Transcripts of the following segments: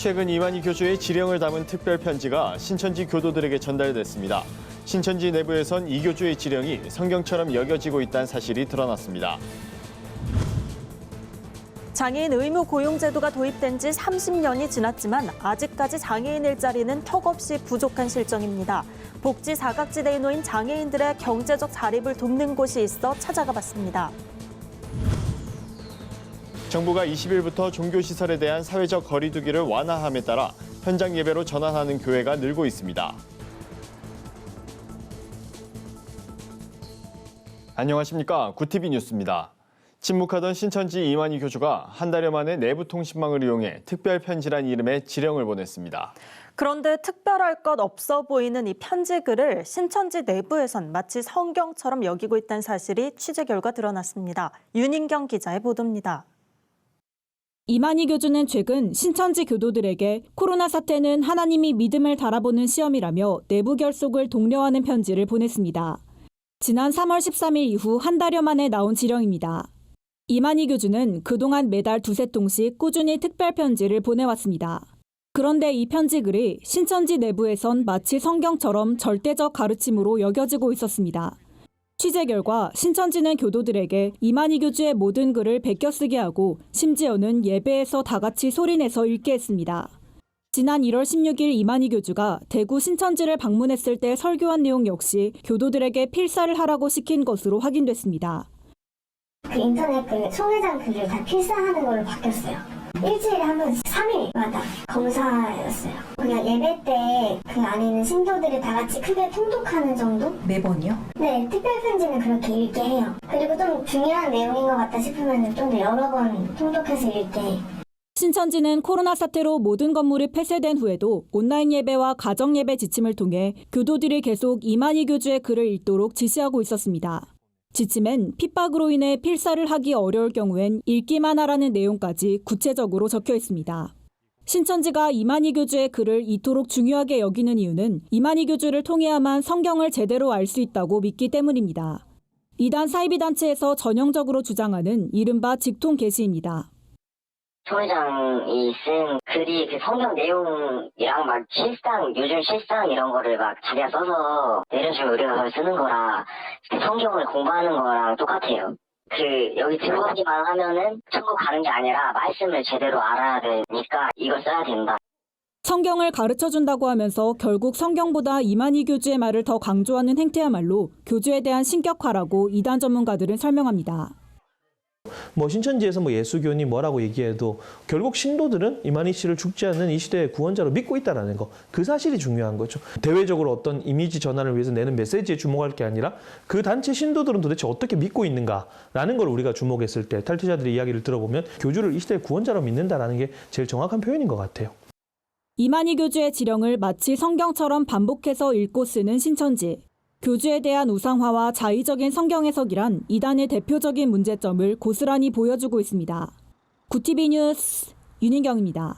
최근 이만희 교주의 지령을 담은 특별 편지가 신천지 교도들에게 전달됐습니다. 신천지 내부에선 이 교주의 지령이 성경처럼 여겨지고 있다는 사실이 드러났습니다. 장애인 의무 고용 제도가 도입된 지 30년이 지났지만 아직까지 장애인 일자리는 턱없이 부족한 실정입니다. 복지 사각지대에 놓인 장애인들의 경제적 자립을 돕는 곳이 있어 찾아가 봤습니다. 정부가 20일부터 종교시설에 대한 사회적 거리두기를 완화함에 따라 현장 예배로 전환하는 교회가 늘고 있습니다. 안녕하십니까. 구티비 뉴스입니다. 침묵하던 신천지 이만희 교주가 한 달여 만에 내부 통신망을 이용해 특별 편지란 이름의 지령을 보냈습니다. 그런데 특별할 것 없어 보이는 이 편지 글을 신천지 내부에선 마치 성경처럼 여기고 있다는 사실이 취재 결과 드러났습니다. 윤인경 기자의 보도입니다. 이만희 교주는 최근 신천지 교도들에게 코로나 사태는 하나님이 믿음을 달아보는 시험이라며 내부 결속을 독려하는 편지를 보냈습니다. 지난 3월 13일 이후 한 달여 만에 나온 지령입니다. 이만희 교주는 그동안 매달 두세 통씩 꾸준히 특별 편지를 보내왔습니다. 그런데 이 편지 글이 신천지 내부에선 마치 성경처럼 절대적 가르침으로 여겨지고 있었습니다. 취재 결과 신천지는 교도들에게 이만희 교주의 모든 글을 베껴쓰게 하고 심지어는 예배에서 다 같이 소리내서 읽게 했습니다. 지난 1월 16일 이만희 교주가 대구 신천지를 방문했을 때 설교한 내용 역시 교도들에게 필사를 하라고 시킨 것으로 확인됐습니다. 그 인터넷 총회장 글을 다 필사하는 걸로 바뀌었어요. 일주일에 한 번씩 3일마다 검사였어요. 그냥 예배 때 그 안에 있는 신도들이 다 같이 크게 통독하는 정도? 매번이요? 네, 특별 편지는 그렇게 읽게 해요. 그리고 좀 중요한 내용인 것 같다 싶으면 좀 여러 번 통독해서 읽게 해요. 신천지는 코로나 사태로 모든 건물이 폐쇄된 후에도 온라인 예배와 가정 예배 지침을 통해 교도들이 계속 이만희 교주의 글을 읽도록 지시하고 있었습니다. 지침엔 핍박으로 인해 필사를 하기 어려울 경우엔 읽기만 하라는 내용까지 구체적으로 적혀 있습니다. 신천지가 이만희 교주의 글을 이토록 중요하게 여기는 이유는 이만희 교주를 통해야만 성경을 제대로 알 수 있다고 믿기 때문입니다. 이단 사이비 단체에서 전형적으로 주장하는 이른바 직통 계시입니다. 총회장이 쓴 글이 그 성경 내용이랑 막 요즘 실상 이런 거를 막 자기가 써서 내려주면 우리가 쓰는 거라 그 성경을 공부하는 거랑 똑같아요. 여기 들어가기만 하면은 천국 가는 게 아니라 말씀을 제대로 알아야 되니까 이걸 써야 된다. 성경을 가르쳐준다고 하면서 결국 성경보다 이만희 교주의 말을 더 강조하는 행태야말로 교주에 대한 신격화라고 이단 전문가들은 설명합니다. 신천지에서 예수교니 뭐라고 얘기해도 결국 신도들은 이만희 씨를 죽지 않는 이 시대의 구원자로 믿고 있다는 거, 그 사실이 중요한 거죠. 대외적으로 어떤 이미지 전환을 위해서 내는 메시지에 주목할 게 아니라 그 단체 신도들은 도대체 어떻게 믿고 있는가라는 걸 우리가 주목했을 때 탈퇴자들의 이야기를 들어보면 교주를 이 시대의 구원자로 믿는다는 게 제일 정확한 표현인 것 같아요. 이만희 교주의 지령을 마치 성경처럼 반복해서 읽고 쓰는 신천지. 교주에 대한 우상화와 자의적인 성경 해석이란 이단의 대표적인 문제점을 고스란히 보여주고 있습니다. 구티비 뉴스 윤인경입니다.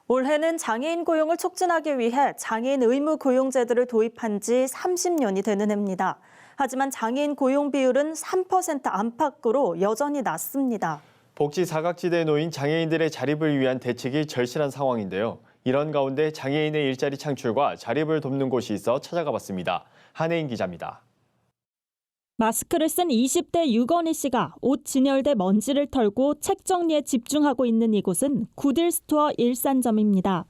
올해는 장애인 고용을 촉진하기 위해 장애인 의무 고용 제도를 도입한 지 30년이 되는 해입니다. 하지만 장애인 고용 비율은 3% 안팎으로 여전히 낮습니다. 복지 사각지대에 놓인 장애인들의 자립을 위한 대책이 절실한 상황인데요. 이런 가운데 장애인의 일자리 창출과 자립을 돕는 곳이 있어 찾아가 봤습니다. 한혜인 기자입니다. 마스크를 쓴 20대 유건희 씨가 옷 진열대 먼지를 털고 책 정리에 집중하고 있는 이곳은 구딜스토어 일산점입니다.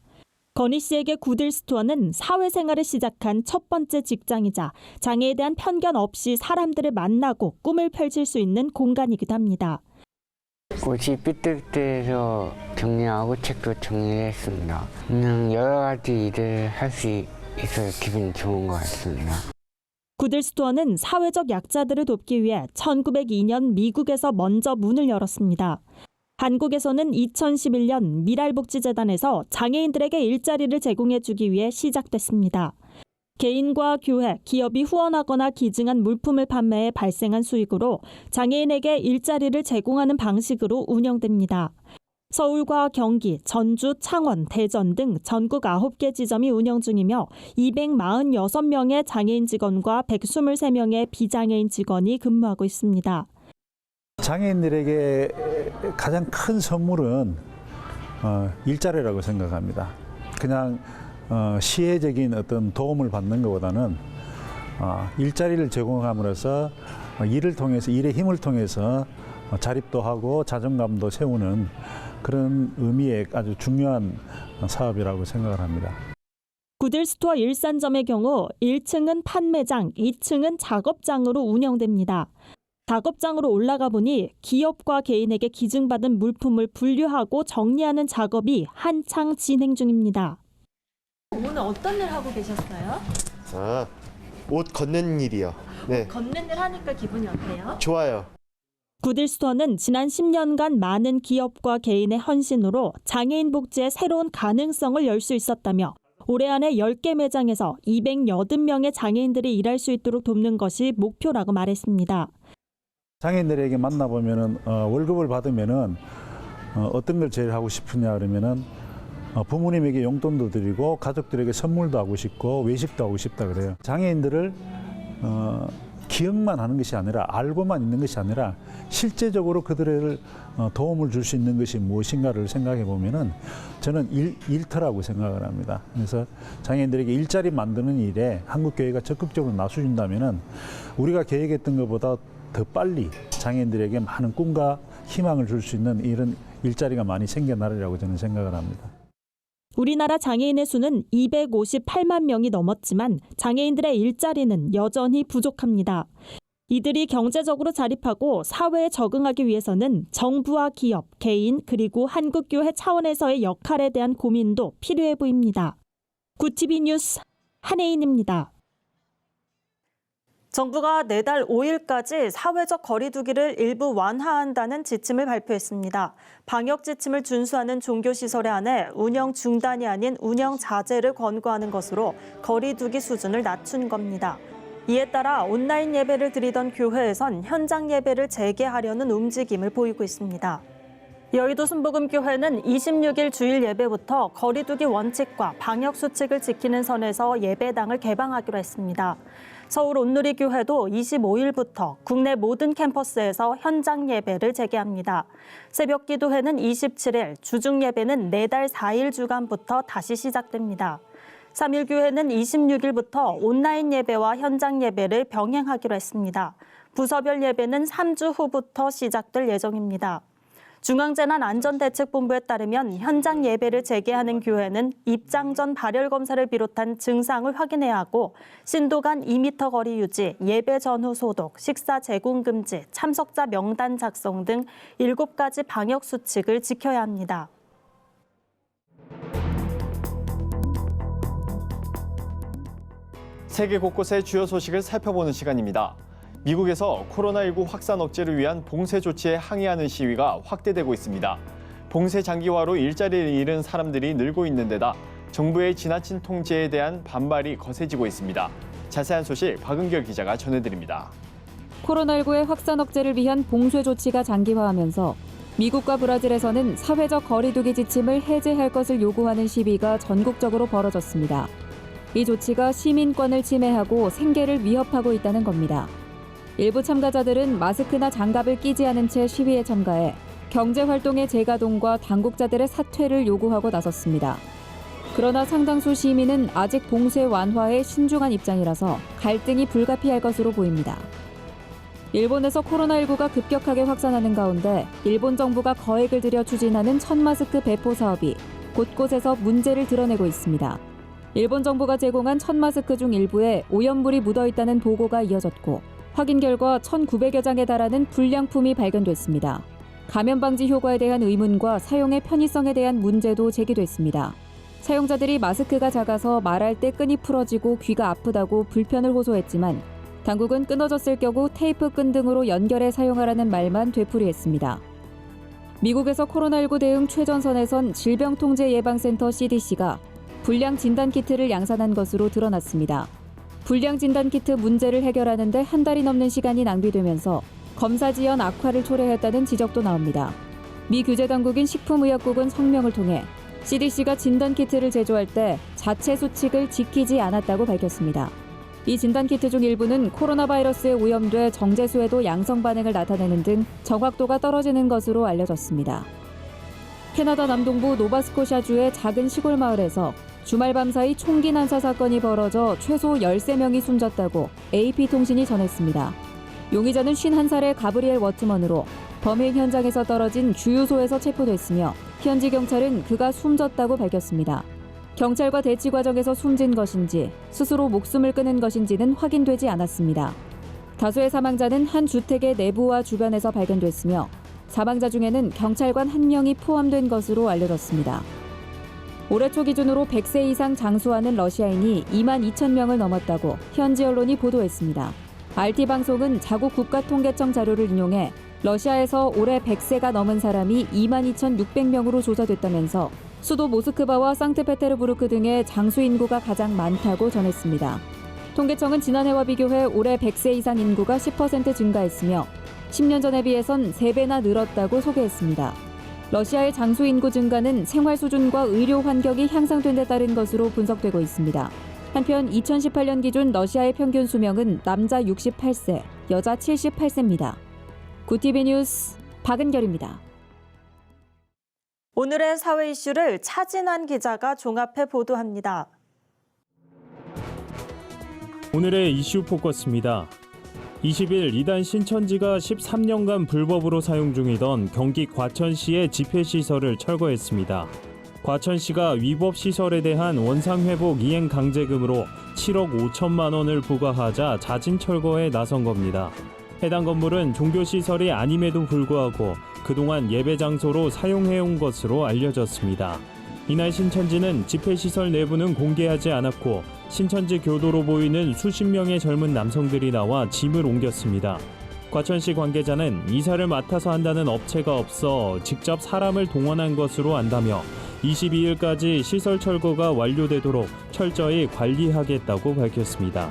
건희 씨에게 구딜스토어는 사회생활을 시작한 첫 번째 직장이자 장애에 대한 편견 없이 사람들을 만나고 꿈을 펼칠 수 있는 공간이기도 합니다. 옷이 삐뚤삐뚤해서 정리하고 책도 정리했습니다. 그냥 여러 가지 일을 할 수 있어서 기분이 좋은 것 같습니다. 구딜스토어는 사회적 약자들을 돕기 위해 1902년 미국에서 먼저 문을 열었습니다. 한국에서는 2011년 미랄복지재단에서 장애인들에게 일자리를 제공해주기 위해 시작됐습니다. 개인과 교회, 기업이 후원하거나 기증한 물품을 판매해 발생한 수익으로 장애인에게 일자리를 제공하는 방식으로 운영됩니다. 서울과 경기, 전주, 창원, 대전 등 전국 9개 지점이 운영 중이며 246명의 장애인 직원과 123명의 비장애인 직원이 근무하고 있습니다. 장애인들에게 가장 큰 선물은 일자리라고 생각합니다. 그냥 시혜적인 어떤 도움을 받는 것보다는 일자리를 제공함으로써 일을 통해서 일의 힘을 통해서 자립도 하고 자존감도 세우는 그런 의미의 아주 중요한 사업이라고 생각을 합니다. 구딜스토어 일산점의 경우 1층은 판매장, 2층은 작업장으로 운영됩니다. 작업장으로 올라가 보니 기업과 개인에게 기증받은 물품을 분류하고 정리하는 작업이 한창 진행 중입니다. 오늘 어떤 일 하고 계셨어요? 옷 걷는 일이요. 네, 걷는 일 하니까 기분이 어때요? 좋아요. 구딜스토어는 지난 10년간 많은 기업과 개인의 헌신으로 장애인 복지의 새로운 가능성을 열 수 있었다며 올해 안에 10개 매장에서 280명의 장애인들이 일할 수 있도록 돕는 것이 목표라고 말했습니다. 장애인들에게 만나보면은 월급을 받으면은 어떤 걸 제일 하고 싶으냐 그러면은 부모님에게 용돈도 드리고 가족들에게 선물도 하고 싶고 외식도 하고 싶다 그래요. 장애인들을 기억만 하는 것이 아니라 알고만 있는 것이 아니라 실제적으로 그들을 도움을 줄 수 있는 것이 무엇인가를 생각해 보면은 저는 일터라고 생각을 합니다. 그래서 장애인들에게 일자리 만드는 일에 한국교회가 적극적으로 나서준다면은 우리가 계획했던 것보다 더 빨리 장애인들에게 많은 꿈과 희망을 줄 수 있는 이런 일자리가 많이 생겨나리라고 저는 생각을 합니다. 우리나라 장애인의 수는 258만 명이 넘었지만 장애인들의 일자리는 여전히 부족합니다. 이들이 경제적으로 자립하고 사회에 적응하기 위해서는 정부와 기업, 개인 그리고 한국교회 차원에서의 역할에 대한 고민도 필요해 보입니다. 구TV 뉴스 한혜인입니다. 정부가 내달 5일까지 사회적 거리 두기를 일부 완화한다는 지침을 발표했습니다. 방역 지침을 준수하는 종교시설에 한해 운영 중단이 아닌 운영 자제를 권고하는 것으로 거리 두기 수준을 낮춘 겁니다. 이에 따라 온라인 예배를 드리던 교회에선 현장 예배를 재개하려는 움직임을 보이고 있습니다. 여의도 순복음교회는 26일 주일 예배부터 거리 두기 원칙과 방역 수칙을 지키는 선에서 예배당을 개방하기로 했습니다. 서울 온누리교회도 25일부터 국내 모든 캠퍼스에서 현장 예배를 재개합니다. 새벽 기도회는 27일, 주중 예배는 내달 4일 주간부터 다시 시작됩니다. 3일교회는 26일부터 온라인 예배와 현장 예배를 병행하기로 했습니다. 부서별 예배는 3주 후부터 시작될 예정입니다. 중앙재난안전대책본부에 따르면 현장 예배를 재개하는 교회는 입장 전 발열 검사를 비롯한 증상을 확인해야 하고 신도 간 2m 거리 유지, 예배 전후 소독, 식사 제공 금지, 참석자 명단 작성 등 7가지 방역 수칙을 지켜야 합니다. 세계 곳곳의 주요 소식을 살펴보는 시간입니다. 미국에서 코로나19 확산 억제를 위한 봉쇄 조치에 항의하는 시위가 확대되고 있습니다. 봉쇄 장기화로 일자리를 잃은 사람들이 늘고 있는 데다 정부의 지나친 통제에 대한 반발이 거세지고 있습니다. 자세한 소식 박은결 기자가 전해드립니다. 코로나19의 확산 억제를 위한 봉쇄 조치가 장기화하면서 미국과 브라질에서는 사회적 거리 두기 지침을 해제할 것을 요구하는 시위가 전국적으로 벌어졌습니다. 이 조치가 시민권을 침해하고 생계를 위협하고 있다는 겁니다. 일부 참가자들은 마스크나 장갑을 끼지 않은 채 시위에 참가해 경제활동의 재가동과 당국자들의 사퇴를 요구하고 나섰습니다. 그러나 상당수 시민은 아직 봉쇄 완화에 신중한 입장이라서 갈등이 불가피할 것으로 보입니다. 일본에서 코로나19가 급격하게 확산하는 가운데 일본 정부가 거액을 들여 추진하는 천마스크 배포 사업이 곳곳에서 문제를 드러내고 있습니다. 일본 정부가 제공한 천마스크 중 일부에 오염물이 묻어있다는 보고가 이어졌고 확인 결과 1,900여 장에 달하는 불량품이 발견됐습니다. 감염 방지 효과에 대한 의문과 사용의 편의성에 대한 문제도 제기됐습니다. 사용자들이 마스크가 작아서 말할 때 끈이 풀어지고 귀가 아프다고 불편을 호소했지만 당국은 끊어졌을 경우 테이프 끈 등으로 연결해 사용하라는 말만 되풀이했습니다. 미국에서 코로나19 대응 최전선에 질병통제예방센터 CDC가 불량 진단키트를 양산한 것으로 드러났습니다. 불량 진단키트 문제를 해결하는데 한 달이 넘는 시간이 낭비되면서 검사 지연 악화를 초래했다는 지적도 나옵니다. 미 규제당국인 식품의약국은 성명을 통해 CDC가 진단키트를 제조할 때 자체 수칙을 지키지 않았다고 밝혔습니다. 이 진단키트 중 일부는 코로나 바이러스에 오염돼 정제수에도 양성 반응을 나타내는 등 정확도가 떨어지는 것으로 알려졌습니다. 캐나다 남동부 노바스코샤주의 작은 시골 마을에서 주말 밤사이 총기 난사 사건이 벌어져 최소 13명이 숨졌다고 AP통신이 전했습니다. 용의자는 51살의 가브리엘 워트먼으로 범행 현장에서 떨어진 주유소에서 체포됐으며 현지 경찰은 그가 숨졌다고 밝혔습니다. 경찰과 대치 과정에서 숨진 것인지 스스로 목숨을 끊은 것인지는 확인되지 않았습니다. 다수의 사망자는 한 주택의 내부와 주변에서 발견됐으며 사망자 중에는 경찰관 1명이 포함된 것으로 알려졌습니다. 올해 초 기준으로 100세 이상 장수하는 러시아인이 2만 2천 명을 넘었다고 현지 언론이 보도했습니다. RT방송은 자국 국가통계청 자료를 인용해 러시아에서 올해 100세가 넘은 사람이 2만 2,600명으로 조사됐다면서 수도 모스크바와 상트페테르부르크 등의 장수 인구가 가장 많다고 전했습니다. 통계청은 지난해와 비교해 올해 100세 이상 인구가 10% 증가했으며 10년 전에 비해선 3배나 늘었다고 소개했습니다. 러시아의 장수 인구 증가는 생활 수준과 의료 환경이 향상된 데 따른 것으로 분석되고 있습니다. 한편 2018년 기준 러시아의 평균 수명은 남자 68세, 여자 78세입니다. 구티비 뉴스 박은결입니다. 오늘의 사회 이슈를 차진환 기자가 종합해 보도합니다. 오늘의 이슈 포커스입니다. 20일 이단 신천지가 13년간 불법으로 사용 중이던 경기 과천시의 집회시설을 철거했습니다. 과천시가 위법 시설에 대한 원상회복 이행 강제금으로 7억 5천만 원을 부과하자 자진 철거에 나선 겁니다. 해당 건물은 종교시설이 아님에도 불구하고 그동안 예배 장소로 사용해온 것으로 알려졌습니다. 이날 신천지는 집회시설 내부는 공개하지 않았고 신천지 교도로 보이는 수십 명의 젊은 남성들이 나와 짐을 옮겼습니다. 과천시 관계자는 이사를 맡아서 한다는 업체가 없어 직접 사람을 동원한 것으로 안다며 22일까지 시설 철거가 완료되도록 철저히 관리하겠다고 밝혔습니다.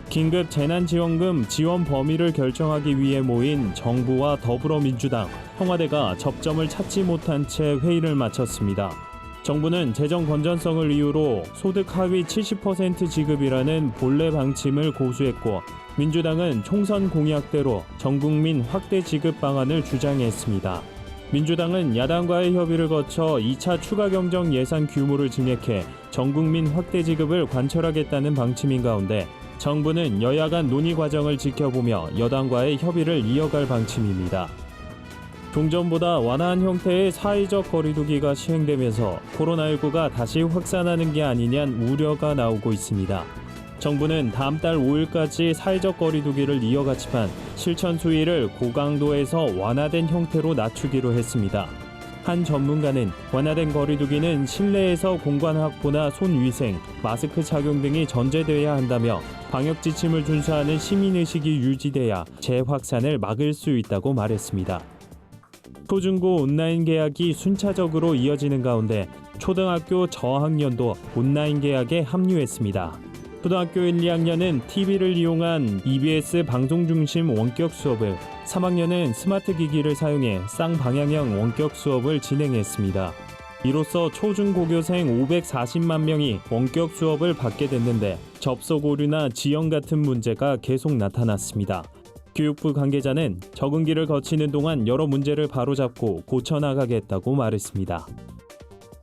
긴급 재난지원금 지원 범위를 결정하기 위해 모인 정부와 더불어민주당, 청와대가 접점을 찾지 못한 채 회의를 마쳤습니다. 정부는 재정 건전성을 이유로 소득 하위 70% 지급이라는 본래 방침을 고수했고 민주당은 총선 공약대로 전국민 확대 지급 방안을 주장했습니다. 민주당은 야당과의 협의를 거쳐 2차 추가 경정 예산 규모를 증액해 전국민 확대 지급을 관철하겠다는 방침인 가운데 정부는 여야 간 논의 과정을 지켜보며 여당과의 협의를 이어갈 방침입니다. 종전보다 완화한 형태의 사회적 거리두기가 시행되면서 코로나19가 다시 확산하는 게 아니냐는 우려가 나오고 있습니다. 정부는 다음 달 5일까지 사회적 거리두기를 이어갔지만 실천 수위를 고강도에서 완화된 형태로 낮추기로 했습니다. 한 전문가는 완화된 거리두기는 실내에서 공간 확보나 손 위생, 마스크 착용 등이 전제돼야 한다며 방역 지침을 준수하는 시민의식이 유지돼야 재확산을 막을 수 있다고 말했습니다. 초중고 온라인 개학이 순차적으로 이어지는 가운데 초등학교 저학년도 온라인 개학에 합류했습니다. 초등학교 1, 2학년은 TV를 이용한 EBS 방송 중심 원격 수업을, 3학년은 스마트 기기를 사용해 쌍방향형 원격 수업을 진행했습니다. 이로써 초중고교생 540만 명이 원격 수업을 받게 됐는데 접속 오류나 지연 같은 문제가 계속 나타났습니다. 교육부 관계자는 적응기를 거치는 동안 여러 문제를 바로잡고 고쳐나가겠다고 말했습니다.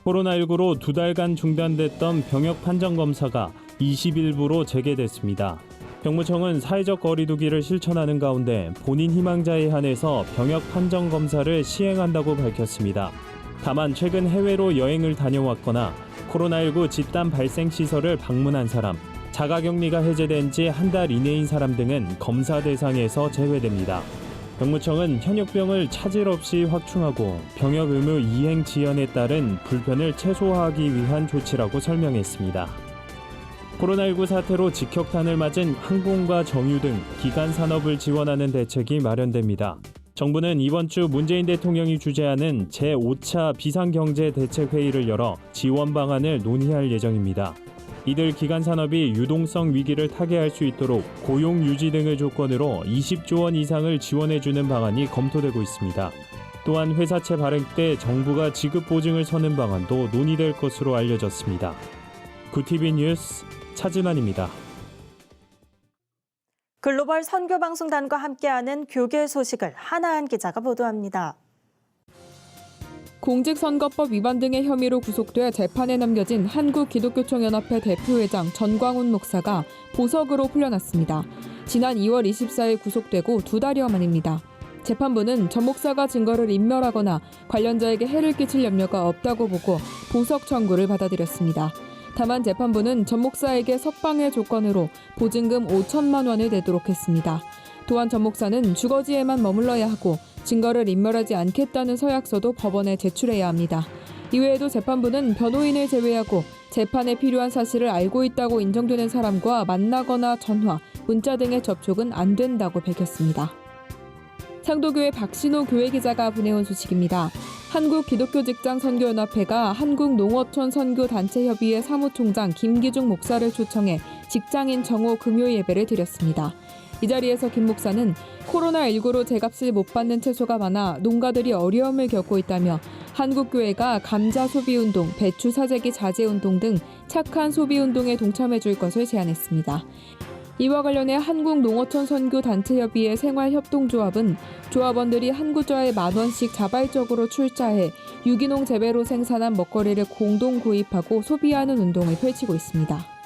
코로나19로 2달간 중단됐던 병역 판정 검사가 20일부로 재개됐습니다. 병무청은 사회적 거리두기를 실천하는 가운데 본인 희망자에 한해서 병역 판정 검사를 시행한다고 밝혔습니다. 다만 최근 해외로 여행을 다녀왔거나 코로나19 집단 발생 시설을 방문한 사람, 자가격리가 해제된 지 한 달 이내인 사람 등은 검사 대상에서 제외됩니다. 병무청은 현역병을 차질 없이 확충하고 병역 의무 이행 지연에 따른 불편을 최소화하기 위한 조치라고 설명했습니다. 코로나19 사태로 직격탄을 맞은 항공과 정유 등 기간 산업을 지원하는 대책이 마련됩니다. 정부는 이번 주 문재인 대통령이 주재하는 제5차 비상경제대책회의를 열어 지원 방안을 논의할 예정입니다. 이들 기간 산업이 유동성 위기를 타개할 수 있도록 고용 유지 등을 조건으로 20조 원 이상을 지원해주는 방안이 검토되고 있습니다. 또한 회사채 발행 때 정부가 지급 보증을 서는 방안도 논의될 것으로 알려졌습니다. 구티비 뉴스 차진환입니다. 글로벌 선교방송단과 함께하는 교계 소식을 하나한 기자가 보도합니다. 공직선거법 위반 등의 혐의로 구속돼 재판에 넘겨진 한국기독교총연합회 대표회장 전광훈 목사가 보석으로 풀려났습니다. 지난 2월 24일 구속되고 2달여 만입니다. 재판부는 전 목사가 증거를 인멸하거나 관련자에게 해를 끼칠 염려가 없다고 보고 보석 청구를 받아들였습니다. 다만 재판부는 전 목사에게 석방의 조건으로 보증금 5천만 원을 내도록 했습니다. 또한 전 목사는 주거지에만 머물러야 하고 증거를 인멸하지 않겠다는 서약서도 법원에 제출해야 합니다. 이외에도 재판부는 변호인을 제외하고 재판에 필요한 사실을 알고 있다고 인정되는 사람과 만나거나 전화, 문자 등의 접촉은 안 된다고 밝혔습니다. 상도교회 박신호 교회기자가 보내온 소식입니다. 한국기독교직장선교연합회가 한국농어촌 선교단체협의회 사무총장 김기중 목사를 초청해 직장인 정오 금요 예배를 드렸습니다. 이 자리에서 김 목사는 코로나19로 제값을 못 받는 채소가 많아 농가들이 어려움을 겪고 있다며 한국교회가 감자 소비운동, 배추 사재기 자제운동 등 착한 소비운동에 동참해 줄 것을 제안했습니다. 이와 관련해 한국농어촌 선교단체협의회 생활협동조합은 조합원들이 한 구좌에 10,000원씩 자발적으로 출자해 유기농 재배로 생산한 먹거리를 공동 구입하고 소비하는 운동을 펼치고 있습니다.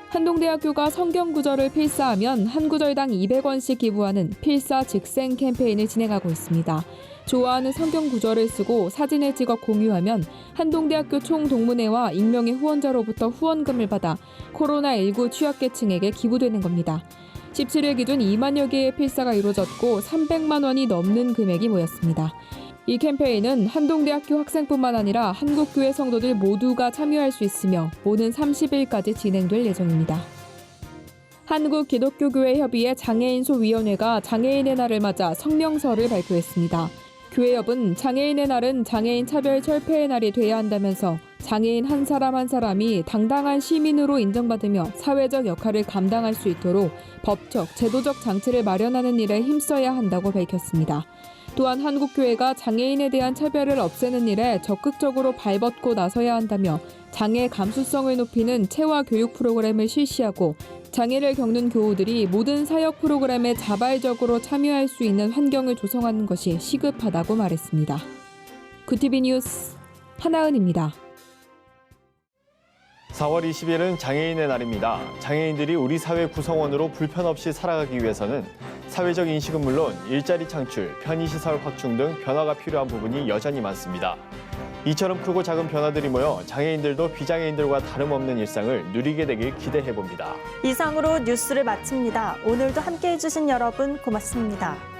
한동대학교가 성경구절을 필사하면 한 구절당 200원씩 기부하는 필사 직생 캠페인을 진행하고 있습니다. 좋아하는 성경구절을 쓰고 사진을 찍어 공유하면 한동대학교 총동문회와 익명의 후원자로부터 후원금을 받아 코로나19 취약계층에게 기부되는 겁니다. 17일 기준 2만여 개의 필사가 이루어졌고 300만 원이 넘는 금액이 모였습니다. 이 캠페인은 한동대학교 학생뿐만 아니라 한국교회 성도들 모두가 참여할 수 있으며 오는 30일까지 진행될 예정입니다. 한국기독교교회협의회 장애인소위원회가 장애인의 날을 맞아 성명서를 발표했습니다. 교회협은 장애인의 날은 장애인 차별 철폐의 날이 돼야 한다면서 장애인 한 사람 한 사람이 당당한 시민으로 인정받으며 사회적 역할을 감당할 수 있도록 법적, 제도적 장치를 마련하는 일에 힘써야 한다고 밝혔습니다. 또한 한국교회가 장애인에 대한 차별을 없애는 일에 적극적으로 발벗고 나서야 한다며 장애 감수성을 높이는 체화 교육 프로그램을 실시하고 장애를 겪는 교우들이 모든 사역 프로그램에 자발적으로 참여할 수 있는 환경을 조성하는 것이 시급하다고 말했습니다. 구티비 뉴스 하나은입니다. 4월 20일은 장애인의 날입니다. 장애인들이 우리 사회 구성원으로 불편 없이 살아가기 위해서는 사회적 인식은 물론 일자리 창출, 편의시설 확충 등 변화가 필요한 부분이 여전히 많습니다. 이처럼 크고 작은 변화들이 모여 장애인들도 비장애인들과 다름없는 일상을 누리게 되길 기대해봅니다. 이상으로 뉴스를 마칩니다. 오늘도 함께해 주신 여러분 고맙습니다.